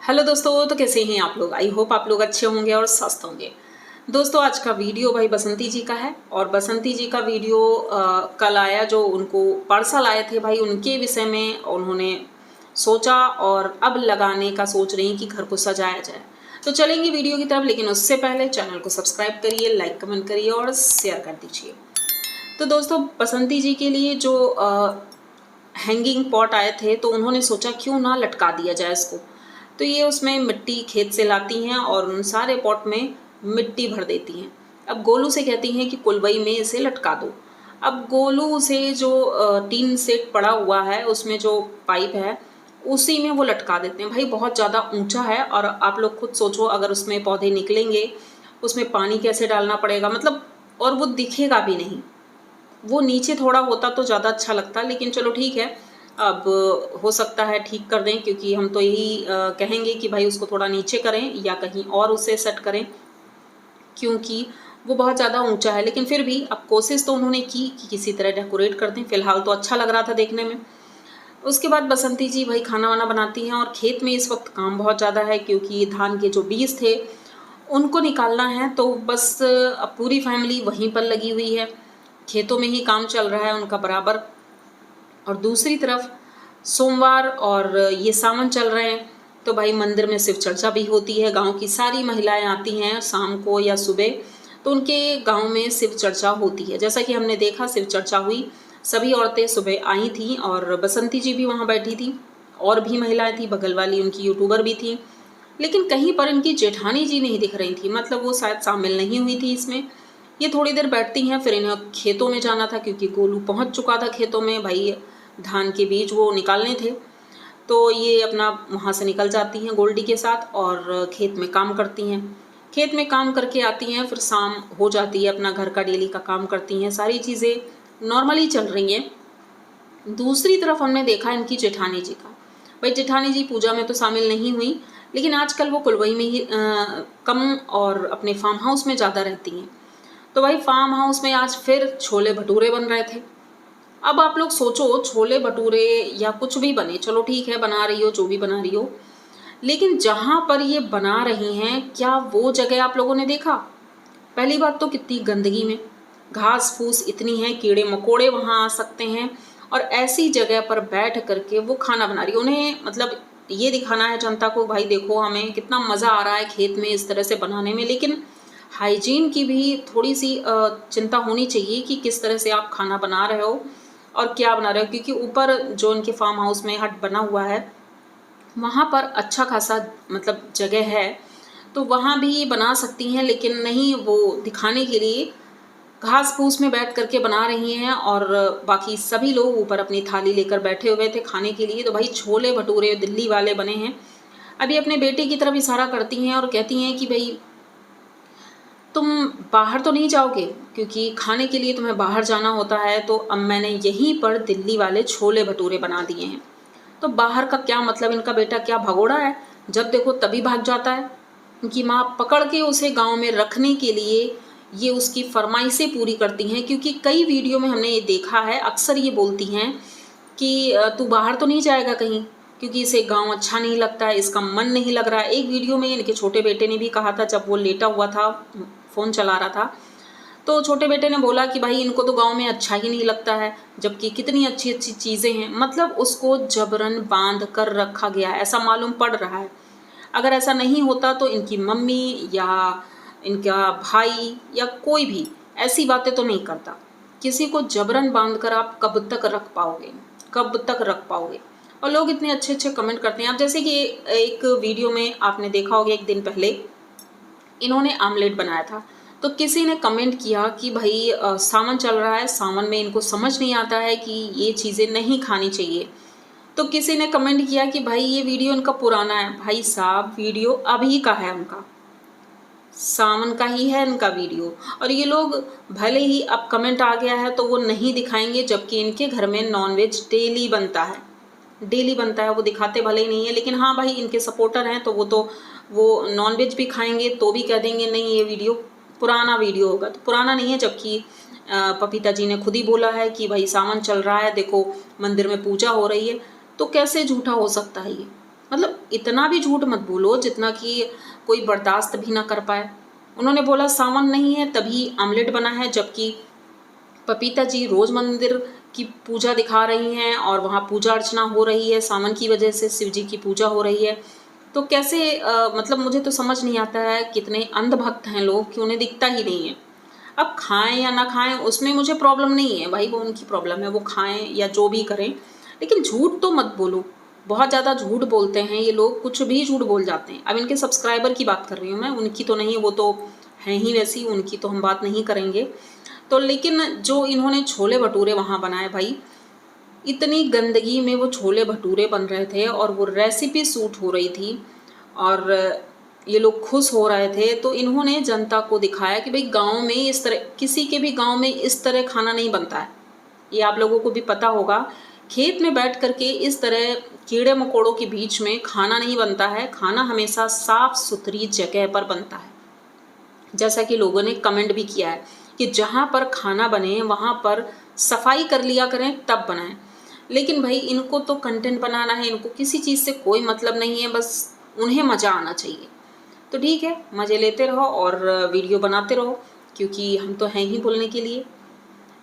Hello दोस्तों, तो कैसे हैं आप लोग। आई होप आप लोग अच्छे होंगे और स्वस्थ होंगे। दोस्तों, आज का वीडियो भाई बसंती जी का है और बसंती जी का वीडियो कल आया, जो उनको पार्सल आए थे भाई, उनके विषय में उन्होंने सोचा और अब लगाने का सोच रही कि घर को सजाया जाए। तो चलेंगे वीडियो की तरफ, लेकिन उससे पहले चैनल को सब्सक्राइब करिए, लाइक कमेंट करिए और शेयर कर दीजिए। तो दोस्तों, बसंती जी के लिए जो हैंगिंग पॉट आए थे, तो उन्होंने सोचा क्यों ना लटका दिया जाए इसको। तो ये उसमें मिट्टी खेत से लाती हैं और उन सारे पॉट में मिट्टी भर देती हैं। अब गोलू से कहती हैं कि कुलवई में इसे लटका दो। अब गोलू से जो टीन सेट पड़ा हुआ है, उसमें जो पाइप है उसी में वो लटका देते हैं। भाई बहुत ज़्यादा ऊंचा है और आप लोग खुद सोचो, अगर उसमें पौधे निकलेंगे, उसमें पानी कैसे डालना पड़ेगा, मतलब, और वो दिखेगा भी नहीं। वो नीचे थोड़ा होता तो ज़्यादा अच्छा लगता, लेकिन चलो ठीक है, अब हो सकता है ठीक कर दें, क्योंकि हम तो यही कहेंगे कि भाई उसको थोड़ा नीचे करें या कहीं और उसे सेट करें, क्योंकि वो बहुत ज़्यादा ऊंचा है। लेकिन फिर भी अब कोशिश तो उन्होंने की कि किसी तरह डेकोरेट कर दें। फिलहाल तो अच्छा लग रहा था देखने में। उसके बाद बसंती जी भाई खाना वाना बनाती हैं और खेत में इस वक्त काम बहुत ज़्यादा है, क्योंकि धान के जो बीज थे उनको निकालना है। तो बस अब पूरी फैमिली वहीं पर लगी हुई है, खेतों में ही काम चल रहा है उनका बराबर। और दूसरी तरफ सोमवार और ये सावन चल रहे हैं, तो भाई मंदिर में शिव चर्चा भी होती है। गांव की सारी महिलाएं आती हैं शाम को या सुबह, तो उनके गांव में शिव चर्चा होती है। जैसा कि हमने देखा, शिव चर्चा हुई, सभी औरतें सुबह आई थीं और बसंती जी भी वहाँ बैठी थी, और भी महिलाएं थी, बगल वाली उनकी यूट्यूबर भी थी। लेकिन कहीं पर इनकी जेठानी जी नहीं दिख रही थी, मतलब वो शायद शामिल नहीं हुई थी इसमें। ये थोड़ी देर बैठती हैं, फिर इन्हें खेतों में जाना था, क्योंकि गोलू पहुंच चुका था खेतों में भाई, धान के बीज वो निकालने थे। तो ये अपना वहाँ से निकल जाती हैं गोल्डी के साथ और खेत में काम करती हैं। खेत में काम करके आती हैं, फिर शाम हो जाती है, अपना घर का डेली का काम करती हैं। सारी चीज़ें नॉर्मली चल रही हैं। दूसरी तरफ हमने देखा इनकी जेठानी जी का। भाई जेठानी जी पूजा में तो शामिल नहीं हुई, लेकिन आजकल वो कुलवई में ही कम और अपने फार्म हाउस में ज़्यादा रहती हैं। तो भाई फार्म हाउस में आज फिर छोले भटूरे बन रहे थे। अब आप लोग सोचो, छोले भटूरे या कुछ भी बने, चलो ठीक है, बना रही हो जो भी बना रही हो, लेकिन जहाँ पर ये बना रही हैं, क्या वो जगह आप लोगों ने देखा? पहली बात तो कितनी गंदगी में, घास फूस इतनी है, कीड़े मकोड़े वहाँ आ सकते हैं, और ऐसी जगह पर बैठ करके वो खाना बना रही है। उन्हें मतलब ये दिखाना है जनता को, भाई देखो हमें कितना मज़ा आ रहा है खेत में इस तरह से बनाने में। लेकिन हाइजीन की भी थोड़ी सी चिंता होनी चाहिए कि किस तरह से आप खाना बना रहे हो और क्या बना रहे हो, क्योंकि ऊपर जो इनके फार्म हाउस में हट बना हुआ है, वहाँ पर अच्छा खासा मतलब जगह है, तो वहाँ भी बना सकती हैं। लेकिन नहीं, वो दिखाने के लिए घास फूस में बैठ करके बना रही हैं, और बाकी सभी लोग ऊपर अपनी थाली लेकर बैठे हुए थे खाने के लिए। तो भाई छोले भटूरे दिल्ली वाले बने हैं। अभी अपने बेटे की तरफ इशारा करती हैं और कहती हैं कि भाई तुम बाहर तो नहीं जाओगे, क्योंकि खाने के लिए तुम्हें बाहर जाना होता है। तो अब मैंने यहीं पर दिल्ली वाले छोले भटूरे बना दिए हैं। तो बाहर का क्या मतलब, इनका बेटा क्या भगोड़ा है, जब देखो तभी भाग जाता है। उनकी माँ पकड़ के उसे गांव में रखने के लिए ये उसकी फरमाइशें पूरी करती हैं, क्योंकि कई वीडियो में हमने ये देखा है, अक्सर ये बोलती हैं कि तू बाहर तो नहीं जाएगा कहीं, क्योंकि इसे गांव अच्छा नहीं लगता है, इसका मन नहीं लग रहा है। एक वीडियो में इनके छोटे बेटे ने भी कहा था, जब वो लेटा हुआ था फ़ोन चला रहा था, तो छोटे बेटे ने बोला कि भाई इनको तो गांव में अच्छा ही नहीं लगता है, जबकि कितनी अच्छी अच्छी चीज़ें हैं। मतलब उसको जबरन बांध कर रखा गया है, ऐसा मालूम पड़ रहा है। अगर ऐसा नहीं होता तो इनकी मम्मी या इनका भाई या कोई भी ऐसी बातें तो नहीं करता। किसी को जबरन बांध कर आप कब तक रख पाओगे, कब तक रख पाओगे? और लोग इतने अच्छे अच्छे कमेंट करते हैं। अब जैसे कि एक वीडियो में आपने देखा होगा, एक दिन पहले इन्होंने आमलेट बनाया था, तो किसी ने कमेंट किया कि भाई सावन चल रहा है, सावन में इनको समझ नहीं आता है कि ये चीज़ें नहीं खानी चाहिए। तो किसी ने कमेंट किया कि भाई ये वीडियो इनका पुराना है। भाई साहब, वीडियो अभी का है उनका, सावन का ही है इनका वीडियो। और ये लोग भले ही अब कमेंट आ गया है तो वो नहीं दिखाएंगे, जबकि इनके घर में नॉनवेज डेली बनता है, डेली बनता है। वो दिखाते भले ही नहीं है, लेकिन हाँ भाई इनके सपोर्टर हैं, तो वो नॉनवेज भी खाएंगे तो भी कह देंगे नहीं ये वीडियो पुराना वीडियो होगा। तो पुराना नहीं है, जबकि पपीता जी ने खुद ही बोला है कि भाई सावन चल रहा है, देखो मंदिर में पूजा हो रही है, तो कैसे झूठा हो सकता है ये? मतलब इतना भी झूठ मत बोलो जितना कि कोई बर्दाश्त भी ना कर पाए। उन्होंने बोला सावन नहीं है तभी आमलेट बना है, जबकि पपीता जी रोज मंदिर की पूजा दिखा रही हैं और वहाँ पूजा अर्चना हो रही है, सावन की वजह से शिव जी की पूजा हो रही है। तो कैसे मतलब मुझे तो समझ नहीं आता है, कितने अंधभक्त हैं लोग कि उन्हें दिखता ही नहीं है। अब खाएं या ना खाएं उसमें मुझे प्रॉब्लम नहीं है भाई, वो उनकी प्रॉब्लम है, वो खाएं या जो भी करें, लेकिन झूठ तो मत बोलो। बहुत ज़्यादा झूठ बोलते हैं ये लोग, कुछ भी झूठ बोल जाते हैं। अब इनके सब्सक्राइबर की बात कर रही हूँ मैं, उनकी तो नहीं, वो तो हैं ही वैसी, उनकी तो हम बात नहीं करेंगे। तो लेकिन जो इन्होंने छोले भटूरे वहाँ बनाए भाई, इतनी गंदगी में वो छोले भटूरे बन रहे थे और वो रेसिपी सूट हो रही थी और ये लोग खुश हो रहे थे। तो इन्होंने जनता को दिखाया कि भाई गांव में इस तरह, किसी के भी गांव में इस तरह खाना नहीं बनता है। ये आप लोगों को भी पता होगा, खेत में बैठ करके इस तरह कीड़े मकोड़ों के बीच में खाना नहीं बनता है। खाना हमेशा साफ सुथरी जगह पर बनता है। जैसा कि लोगों ने कमेंट भी किया है कि जहाँ पर खाना बने वहाँ पर सफाई कर लिया करें तब बनाएं। लेकिन भाई इनको तो कंटेंट बनाना है, इनको किसी चीज़ से कोई मतलब नहीं है, बस उन्हें मज़ा आना चाहिए। तो ठीक है, मज़े लेते रहो और वीडियो बनाते रहो, क्योंकि हम तो हैं ही बोलने के लिए।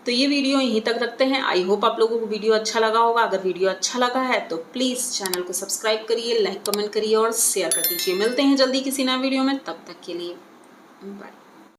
तो ये वीडियो यहीं तक रखते हैं। आई होप आप लोगों को वीडियो अच्छा लगा होगा। अगर वीडियो अच्छा लगा है तो प्लीज़ चैनल को सब्सक्राइब करिए, लाइक कमेंट करिए और शेयर कर दीजिए। मिलते हैं जल्दी किसी नए वीडियो में, तब तक के लिए बाय।